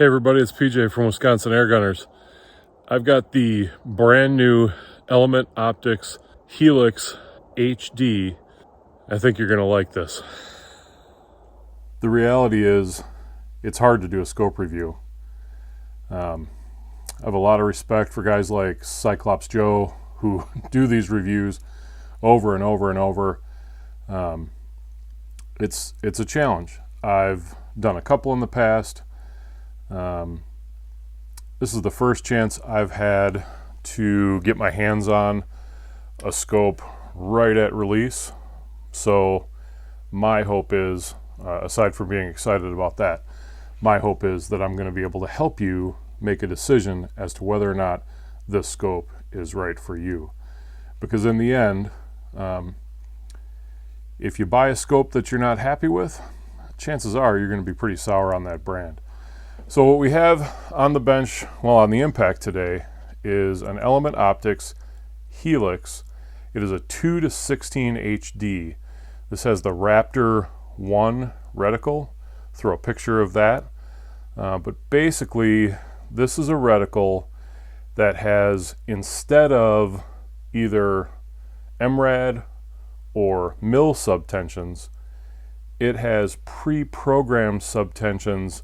Hey everybody, it's PJ from Wisconsin Air Gunners. I've got the brand new Element Optics Helix HD. I think you're gonna like this. The reality is, it's hard to do a scope review. I have a lot of respect for guys like Cyclops Joe who do these reviews over and over and over. It's a challenge. I've done a couple in the past. This is the first chance I've had to get my hands on a scope right at release. So my hope is, aside from being excited about that, my hope is that I'm going to be able to help you make a decision as to whether or not this scope is right for you. Because in the end, if you buy a scope that you're not happy with, chances are you're going to be pretty sour on that brand. So what we have on the bench, well, on the impact today, is an Element Optics Helix. It is a 2:16 HD. This has the RAPTR-1 reticle. Throw a picture of that. But basically, this is a reticle that has, instead of either MRAD or mil subtensions, it has pre-programmed subtensions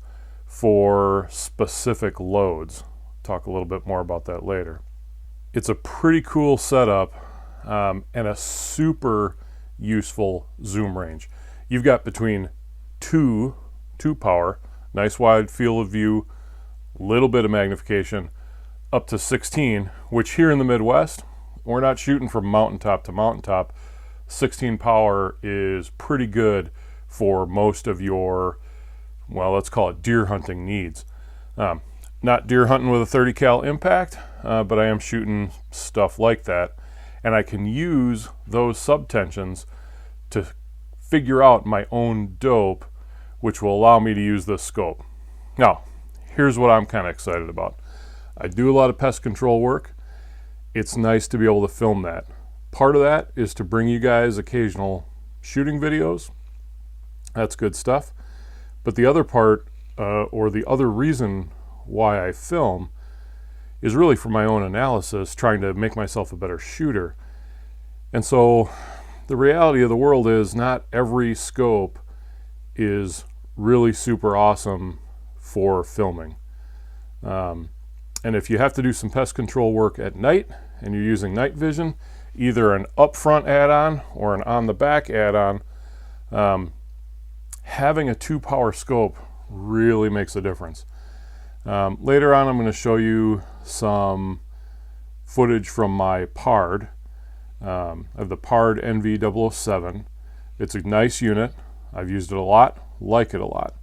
for specific loads. Talk a little bit more about that later. It's a pretty cool setup and a super useful zoom range. You've got between two power, nice wide field of view, little bit of magnification, up to 16, which here in the Midwest, we're not shooting from mountaintop to mountaintop. 16 power is pretty good for most of your, well, let's call it deer hunting needs. Not deer hunting with a 30 cal impact, but I am shooting stuff like that. And I can use those subtensions to figure out my own dope, which will allow me to use this scope. Now, here's what I'm kind of excited about. I do a lot of pest control work. It's nice to be able to film that. Part of that is to bring you guys occasional shooting videos. That's good stuff. But the other part, or the other reason why I film, is really for my own analysis, trying to make myself a better shooter. And so the reality of the world is not every scope is really super awesome for filming. And if you have to do some pest control work at night and you're using night vision, either an upfront add-on or an on-the-back add-on, having a 2-power scope really makes a difference. Later on, I'm going to show you some footage from my Pard. I have the Pard NV007. It's a nice unit. I've used it a lot, like it a lot.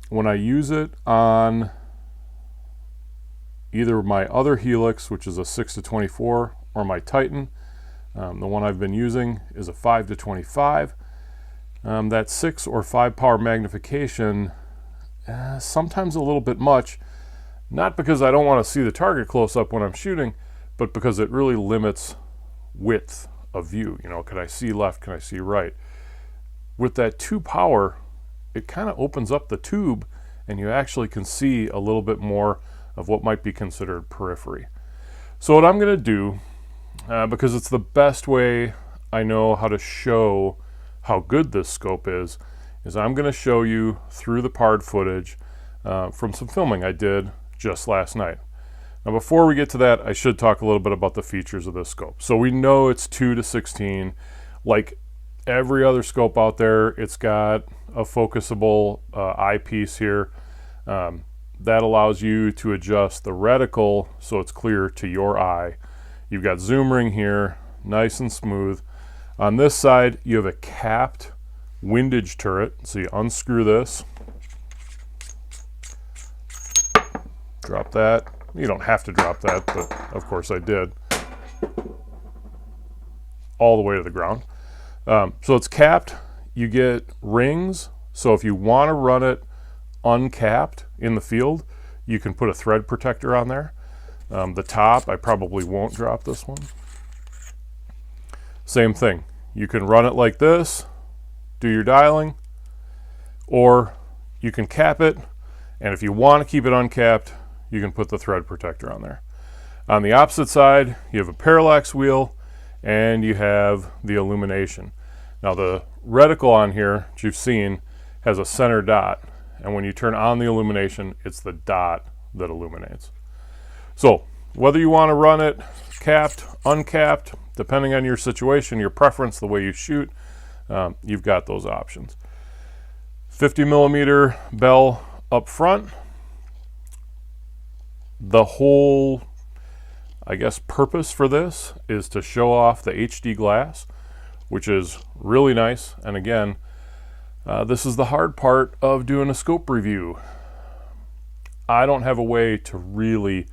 When I use it on either my other Helix, which is a 6-24, or my Titan, the one I've been using is a 5-25. That 6 or 5 power magnification, sometimes a little bit much, not because I don't want to see the target close up when I'm shooting, but because it really limits width of view. You know, can I see left, can I see right? With that 2 power, it kind of opens up the tube and you actually can see a little bit more of what might be considered periphery. So what I'm going to do, because it's the best way I know how to show how good this scope is I'm going to show you through the Pard footage from some filming I did just last night. Now before we get to that, I should talk a little bit about the features of this scope. So we know it's 2-16. Like every other scope out there, it's got a focusable eyepiece here. That allows you to adjust the reticle so it's clear to your eye. You've got zoom ring here, nice and smooth. On this side, you have a capped windage turret. So you unscrew this, drop that. You don't have to drop that, but of course I did. All the way to the ground. So it's capped. You get rings. So if you want to run it uncapped in the field, you can put a thread protector on there. The top, I probably won't drop this one. Same thing. You can run it like this, do your dialing, or you can cap it And if you want to keep it uncapped, you can put the thread protector on there. On the opposite side, you have a parallax wheel and you have the illumination. Now the reticle on here, that you've seen, has a center dot, and when you turn on the illumination, it's the dot that illuminates. So whether you want to run it capped, uncapped, depending on your situation, your preference, the way you shoot, you've got those options. 50 millimeter bell up front. The whole, I guess, purpose for this is to show off the HD glass, which is really nice. And again, this is the hard part of doing a scope review. I don't have a way to really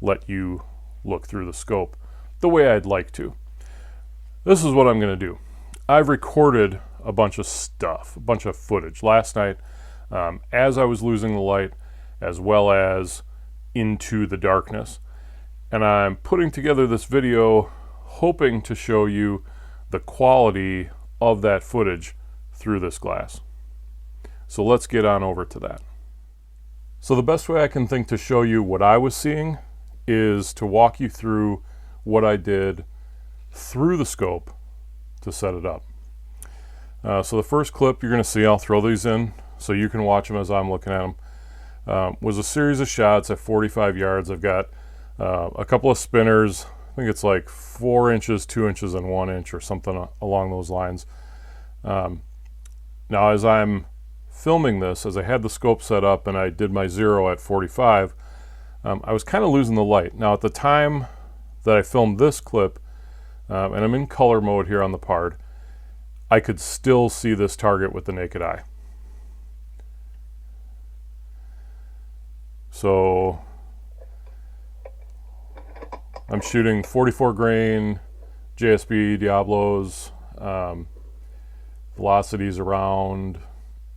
let you look through the scope the way I'd like to. This is what I'm going to do. I've recorded a bunch of stuff, a bunch of footage last night as I was losing the light, as well as into the darkness. And I'm putting together this video hoping to show you the quality of that footage through this glass. So let's get on over to that. So the best way I can think to show you what I was seeing is to walk you through what I did through the scope to set it up. So the first clip you're going to see, I'll throw these in so you can watch them as I'm looking at them, was a series of shots at 45 yards. I've got a couple of spinners. I think it's like 4 inches, 2 inches, and 1 inch or something along those lines. Now as I'm filming this, as I had the scope set up and I did my 0 at 45, I was kind of losing the light. Now at the time that I filmed this clip, and I'm in color mode here on the Pard, I could still see this target with the naked eye. So I'm shooting 44 grain JSB Diablos, velocities around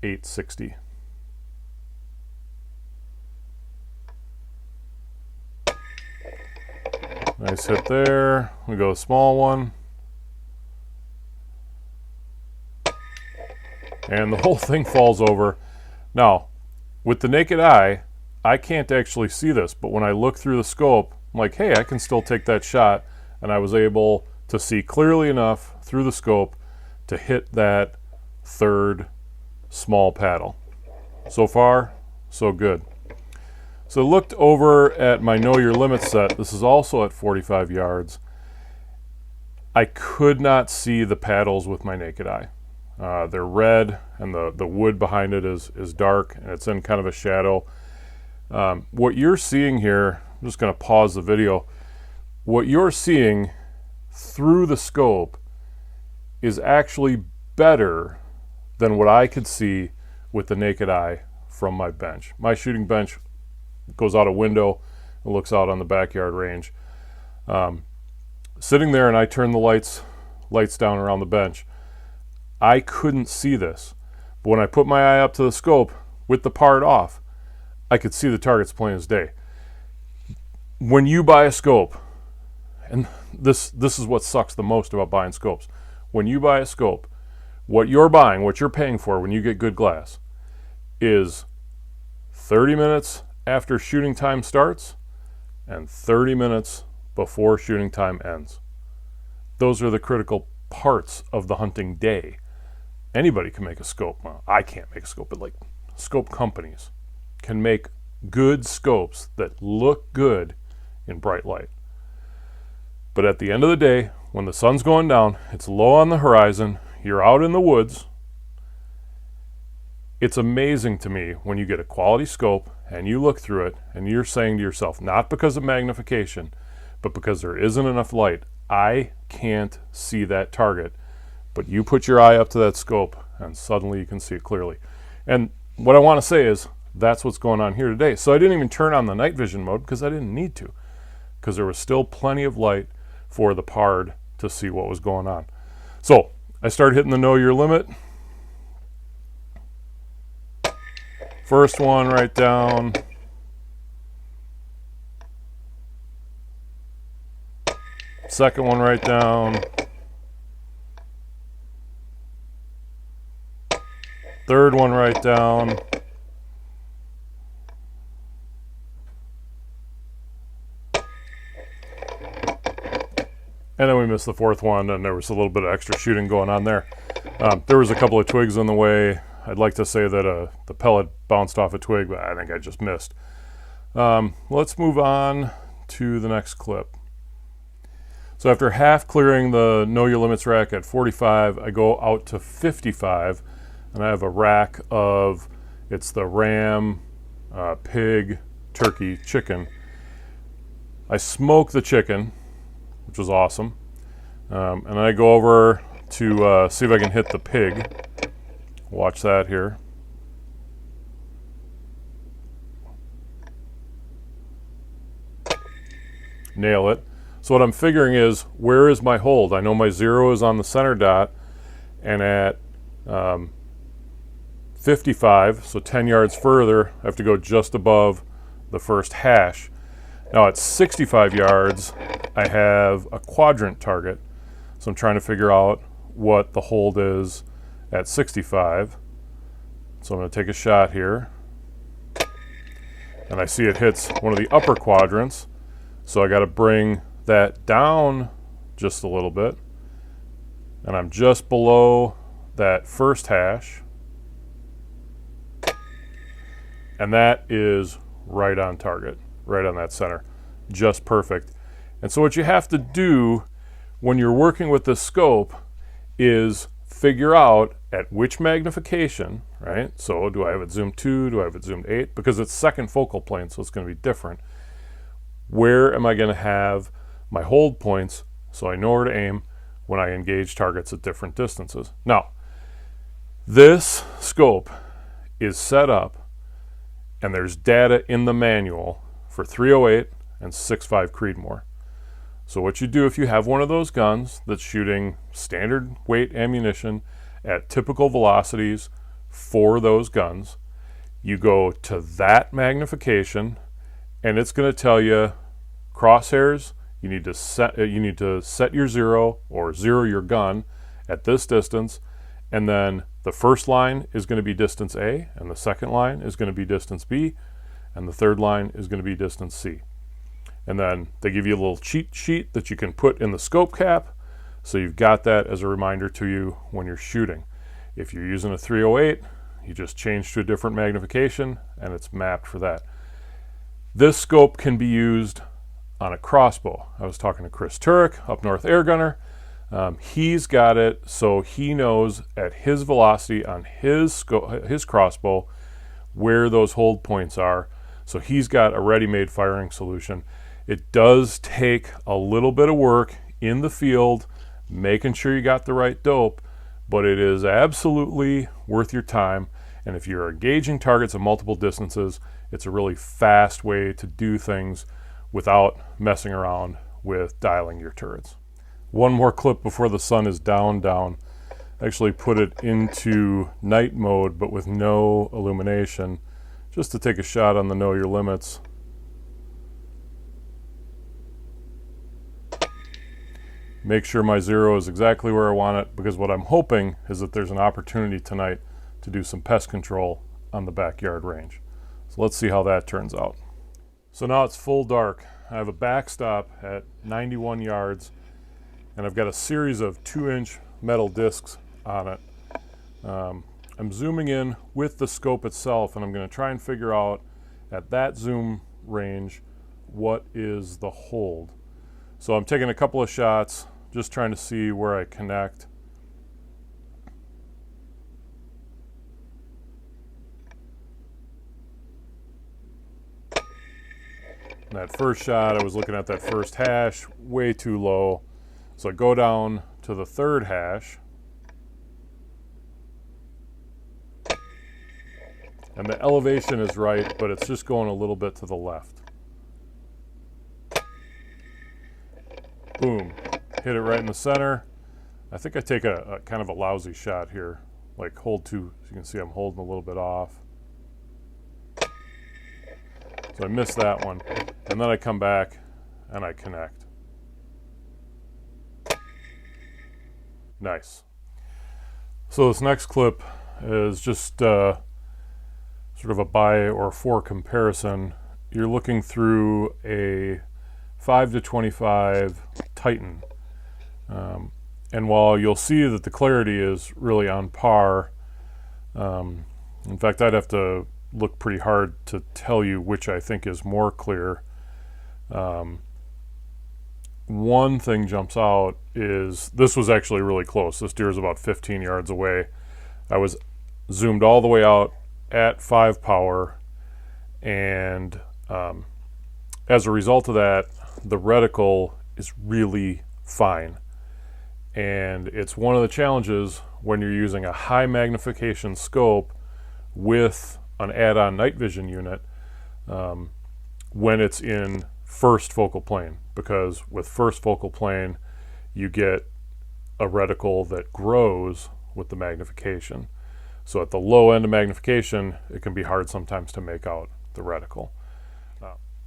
860. Nice hit there. We go small one. And the whole thing falls over. Now, with the naked eye, I can't actually see this, but when I look through the scope, I'm like, hey, I can still take that shot, and I was able to see clearly enough through the scope to hit that third small paddle. So far, so good. So looked over at my Know Your Limit set. This is also at 45 yards. I could not see the paddles with my naked eye. They're red, and the wood behind it is dark, and it's in kind of a shadow. What you're seeing here, I'm just going to pause the video. What you're seeing through the scope is actually better than what I could see with the naked eye from my bench. My shooting bench goes out a window and looks out on the backyard range. Sitting there and I turn the lights down around the bench, I couldn't see this. But when I put my eye up to the scope with the Pard off, I could see the targets plain as day. When you buy a scope, and this is what sucks the most about buying scopes. When you buy a scope, what you're buying, what you're paying for when you get good glass is 30 minutes after shooting time starts and 30 minutes before shooting time ends. Those are the critical parts of the hunting day. Anybody can make a scope. Well, I can't make a scope, but like scope companies can make good scopes that look good in bright light. But at the end of the day, when the sun's going down, it's low on the horizon, you're out in the woods, it's amazing to me when you get a quality scope and you look through it and you're saying to yourself, not because of magnification, but because there isn't enough light, I can't see that target. But you put your eye up to that scope and suddenly you can see it clearly. And what I want to say is that's what's going on here today. So I didn't even turn on the night vision mode because I didn't need to, because there was still plenty of light for the Pard to see what was going on. So I started hitting the Know Your Limit. First one right down. Second one right down. Third one right down. And then we missed the fourth one, and there was a little bit of extra shooting going on there. There was a couple of twigs in the way. I'd like to say that the pellet bounced off a twig, but I think I just missed. Let's move on to the next clip. So after half clearing the Know Your Limits rack at 45, I go out to 55, and I have a rack of, it's the ram, pig, turkey, chicken. I smoke the chicken, which was awesome. And I go over to see if I can hit the pig. Watch that here. Nail it. So what I'm figuring is, where is my hold? I know my 0 is on the center dot, and at 55, so 10 yards further, I have to go just above the first hash. Now at 65 yards, I have a quadrant target. So I'm trying to figure out what the hold is at 65. So I'm going to take a shot here. And I see it hits one of the upper quadrants. So I got to bring that down just a little bit. And I'm just below that first hash. And that is right on target. Right on that center, just perfect. And so what you have to do when you're working with this scope is figure out at which magnification, right? So do I have it zoomed 2? Do I have it zoomed 8? Because it's second focal plane, so it's going to be different. Where am I going to have my hold points so I know where to aim when I engage targets at different distances? Now, this scope is set up, and there's data in the manual for 308 and 6.5 Creedmoor. So what you do if you have one of those guns that's shooting standard weight ammunition at typical velocities for those guns, you go to that magnification, and it's going to tell you crosshairs. You need to set your 0 or 0 your gun at this distance, and then the first line is going to be distance A, and the second line is going to be distance B, and the third line is going to be distance C. And then they give you a little cheat sheet that you can put in the scope cap, so you've got that as a reminder to you when you're shooting. If you're using a 308, you just change to a different magnification, and it's mapped for that. This scope can be used on a crossbow. I was talking to Chris Turek, up north air gunner. He's got it so he knows at his velocity on his crossbow where those hold points are. So he's got a ready-made firing solution. It does take a little bit of work in the field, making sure you got the right dope, but it is absolutely worth your time. And if you're engaging targets at multiple distances, it's a really fast way to do things without messing around with dialing your turrets. One more clip before the sun is down. Actually put it into night mode, but with no illumination, just to take a shot on the Know Your Limits. Make sure my 0 is exactly where I want it, because what I'm hoping is that there's an opportunity tonight to do some pest control on the backyard range. So let's see how that turns out. So now it's full dark. I have a backstop at 91 yards, and I've got a series of 2-inch metal discs on it. I'm zooming in with the scope itself, and I'm going to try and figure out at that zoom range what is the hold. So I'm taking a couple of shots, just trying to see where I connect. And that first shot, I was looking at that first hash, way too low. So I go down to the third hash, and the elevation is right, but it's just going a little bit to the left. Boom, hit it right in the center. I think I take a kind of a lousy shot here, like hold 2, as you can see I'm holding a little bit off. So I missed that one, and then I come back and I connect. Nice. So this next clip is just sort of a by or for comparison. You're looking through a 5 to 25 Titan. And while you'll see that the clarity is really on par, in fact, I'd have to look pretty hard to tell you which I think is more clear. One thing jumps out is this was actually really close. This deer is about 15 yards away. I was zoomed all the way out at 5 power, and as a result of that, the reticle is really fine. And it's one of the challenges when you're using a high magnification scope with an add-on night vision unit when it's in first focal plane, because with first focal plane you get a reticle that grows with the magnification. So at the low end of magnification, it can be hard sometimes to make out the reticle.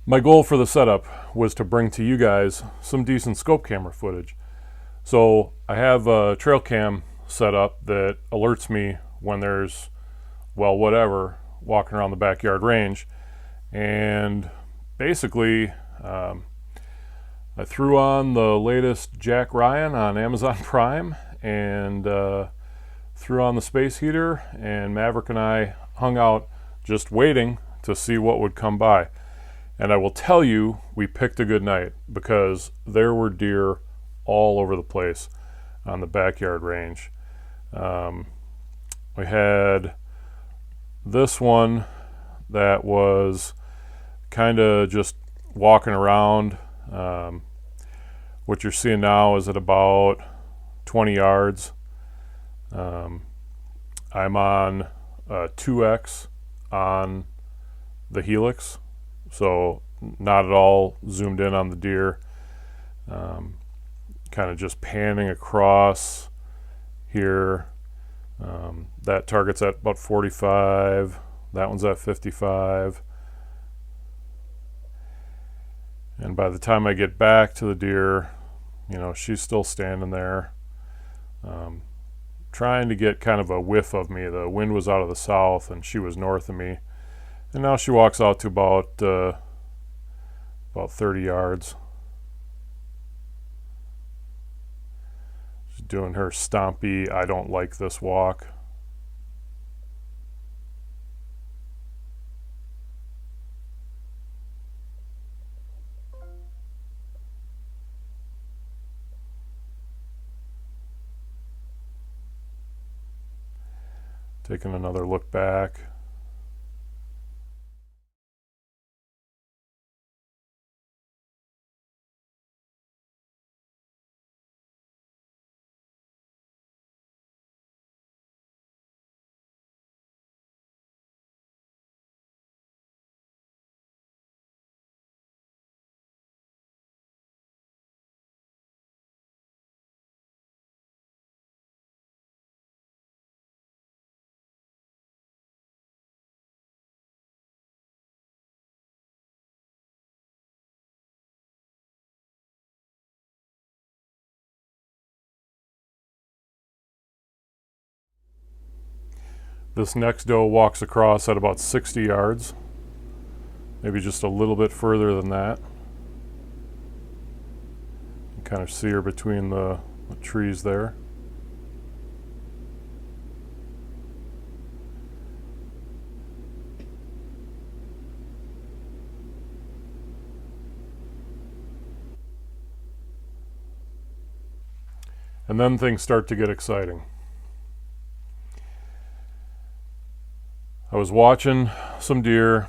My goal for the setup was to bring to you guys some decent scope camera footage. So I have a trail cam set up that alerts me when there's, well, whatever, walking around the backyard range. And basically, I threw on the latest Jack Ryan on Amazon Prime and threw on the space heater, and Maverick and I hung out just waiting to see what would come by. And I will tell you, we picked a good night, because there were deer all over the place on the backyard range. We had this one that was kind of just walking around. What you're seeing now is at about 20 yards. I'm on 2x on the Helix, so not at all zoomed in on the deer. Kind of just panning across here. That target's at about 45. That one's at 55. And by the time I get back to the deer, you know, she's still standing there, trying to get kind of a whiff of me. The wind was out of the south and she was north of me. And now she walks out to about 30 yards. She's doing her stompy, I don't like this walk. Taking another look back. This next doe walks across at about 60 yards, maybe just a little bit further than that. You kind of see her between the trees there. And then things start to get exciting. I was watching some deer,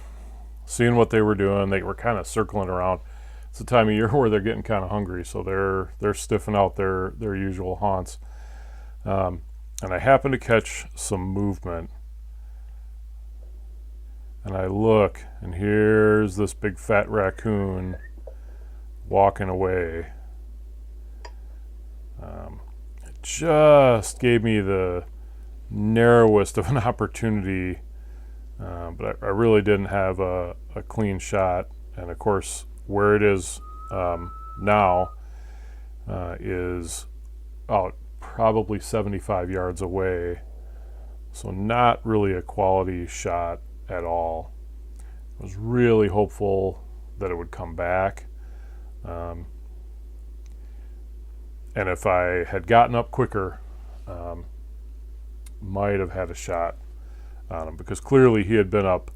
seeing what they were doing. They were kind of circling around. It's the time of year where they're getting kind of hungry, so they're stiffing out their usual haunts. And I happened to catch some movement. And I look, and here's this big fat raccoon walking away. It just gave me the narrowest of an opportunity, but I really didn't have a clean shot. And of course, where it is now is out probably 75 yards away, so not really a quality shot at all. I was really hopeful that it would come back. And if I had gotten up quicker, might have had a shot on him, because clearly he had been up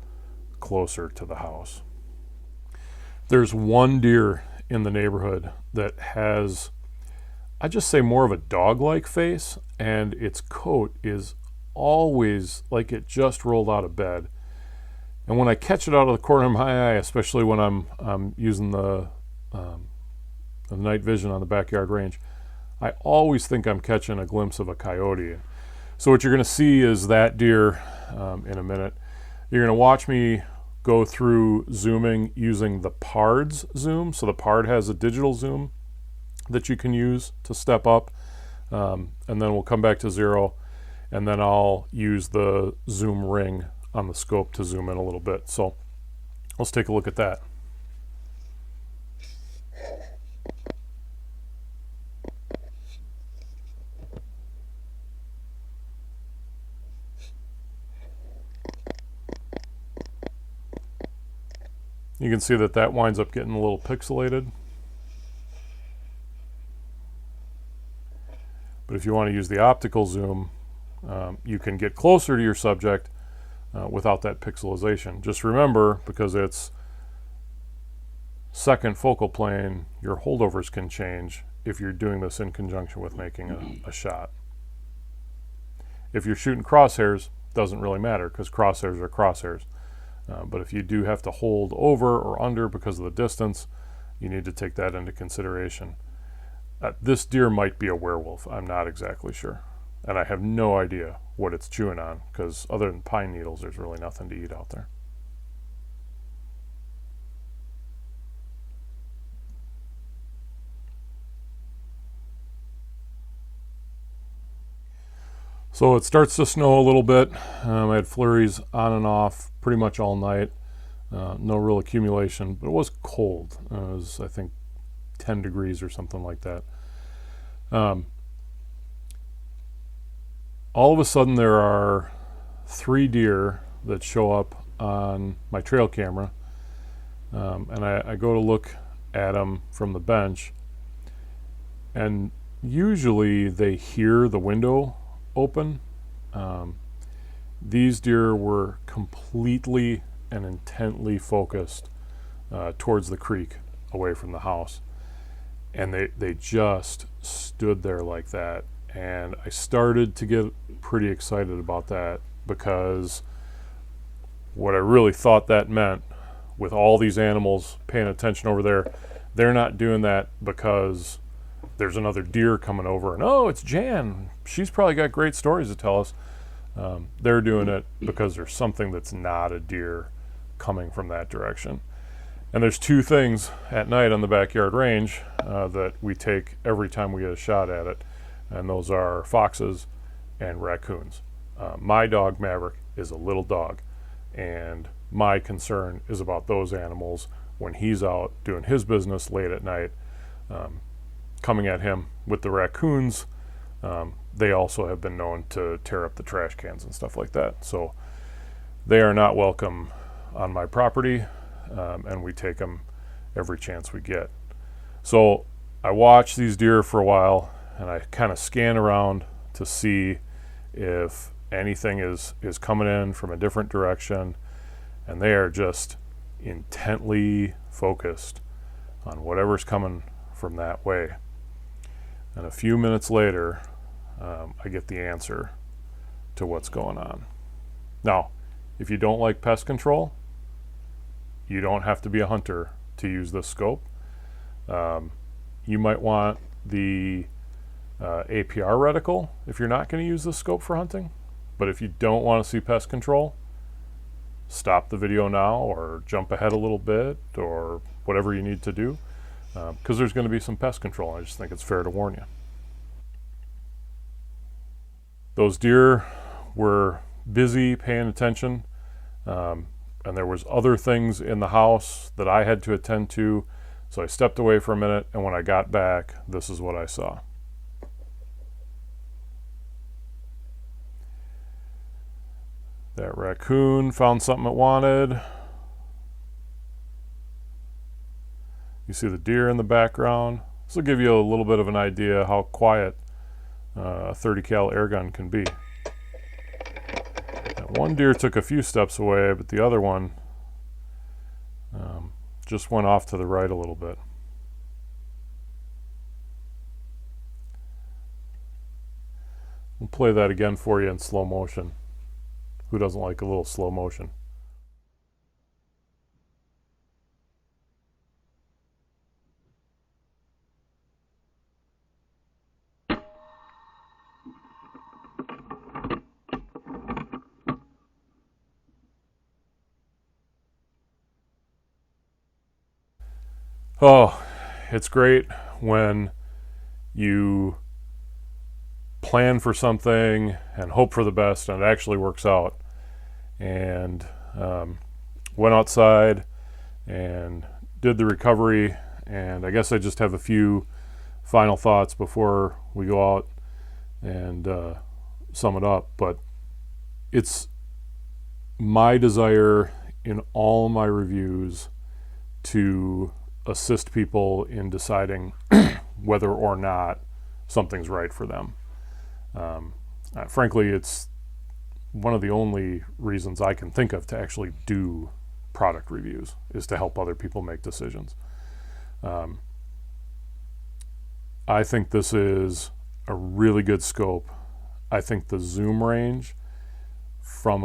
closer to the house. There's one deer in the neighborhood that has, I just say, more of a dog-like face, and its coat is always like it just rolled out of bed. And when I catch it out of the corner of my eye, especially when I'm using the night vision on the backyard range, I always think I'm catching a glimpse of a coyote. So what you're going to see is that deer in a minute. You're going to watch me go through zooming using the Pard's zoom. So the Pard has a digital zoom that you can use to step up, and then we'll come back to 0, and then I'll use the zoom ring on the scope to zoom in a little bit. So let's take a look at that. You can see that that winds up getting a little pixelated. But if you want to use the optical zoom, you can get closer to your subject without that pixelization. Just remember, because it's second focal plane, your holdovers can change if you're doing this in conjunction with making a shot. If you're shooting crosshairs, doesn't really matter, because crosshairs are crosshairs. But if you do have to hold over or under because of the distance, you need to take that into consideration. This deer might be a werewolf. I'm not exactly sure. And I have no idea what it's chewing on, because other than pine needles, there's really nothing to eat out there. So it starts to snow a little bit. I had flurries on and off pretty much all night. No real accumulation, but it was cold. It was, I think, 10 degrees or something like that. All of a sudden there are 3 deer that show up on my trail camera, and I go to look at them from the bench, and usually they hear the window open. These deer were completely and intently focused towards the creek away from the house, and they just stood there like that. And I started to get pretty excited about that, because what I really thought that meant, with all these animals paying attention over there, they're not doing that because there's another deer coming over and, oh, it's Jan, she's probably got great stories to tell us. They're doing it because there's something that's not a deer coming from that direction. And there's 2 things at night on the backyard range that we take every time we get a shot at it, and those are foxes and raccoons. My dog Maverick is a little dog, and my concern is about those animals when he's out doing his business late at night. Coming at him with the raccoons, they also have been known to tear up the trash cans and stuff like that. So they are not welcome on my property, and we take them every chance we get. So I watch these deer for a while, and I kind of scan around to see if anything is coming in from a different direction, and they are just intently focused on whatever's coming from that way. And a few minutes later, I get the answer to what's going on. Now, if you don't like pest control, you don't have to be a hunter to use this scope. You might want the APR reticle if you're not going to use this scope for hunting. But if you don't want to see pest control, stop the video now or jump ahead a little bit or whatever you need to do, because there's going to be some pest control. I just think it's fair to warn you. Those deer were busy paying attention, and there was other things in the house that I had to attend to, so I stepped away for a minute, and when I got back, this is what I saw. That raccoon found something it wanted. You see the deer in the background This will give you a little bit of an idea how quiet a 30 cal air gun can be. That one deer took a few steps away, but the other one just went off to the right a little bit. We'll play that again for you in slow motion. Who doesn't like a little slow motion? Oh, it's great when you plan for something and hope for the best and it actually works out. And went outside and did the recovery, and I guess I just have a few final thoughts before we go out and sum it up. But it's my desire in all my reviews to assist people in deciding whether or not something's right for them. Frankly, it's one of the only reasons I can think of to actually do product reviews, is to help other people make decisions. I think this is a really good scope. I think the zoom range from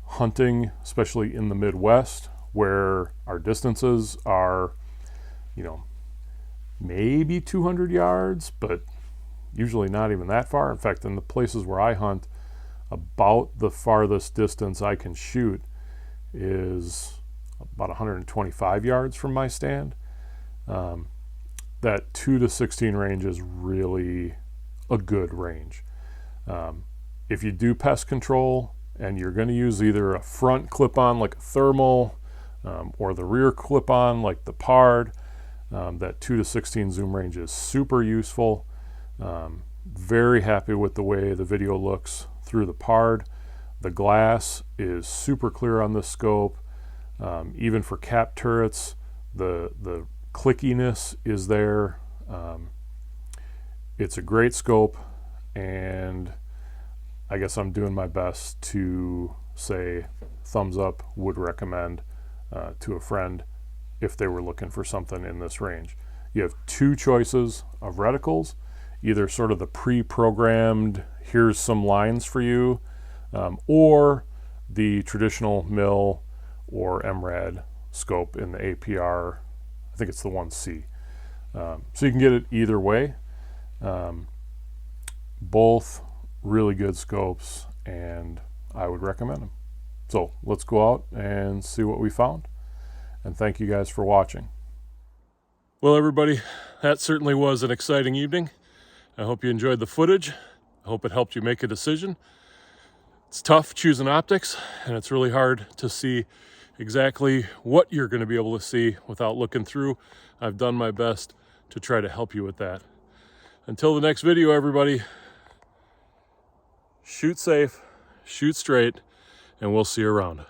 hunting, especially in the Midwest, where our distances are, maybe 200 yards, but usually not even that far. In fact, in the places where I hunt, about the farthest distance I can shoot is about 125 yards from my stand. That 2 to 16 range is really a good range. If you do pest control and you're going to use either a front clip-on like a thermal or the rear clip-on like the Pard, that 2 to 16 zoom range is super useful. Very happy with the way the video looks through the Pard. The glass is super clear on this scope. Even for cap turrets, the clickiness is there. It's a great scope, and I guess I'm doing my best to say thumbs up, would recommend to a friend if they were looking for something in this range. You have two choices of reticles, either sort of the pre-programmed, here's some lines for you, or the traditional MIL or MRAD scope in the APR, I think it's the 1C. So you can get it either way. Both really good scopes, and I would recommend them. So let's go out and see what we found. And thank you guys for watching. Well, everybody, that certainly was an exciting evening. I hope you enjoyed the footage. I hope it helped you make a decision. It's tough choosing optics, and it's really hard to see exactly what you're going to be able to see without looking through. I've done my best to try to help you with that. Until the next video, everybody, shoot safe, shoot straight, and we'll see you around.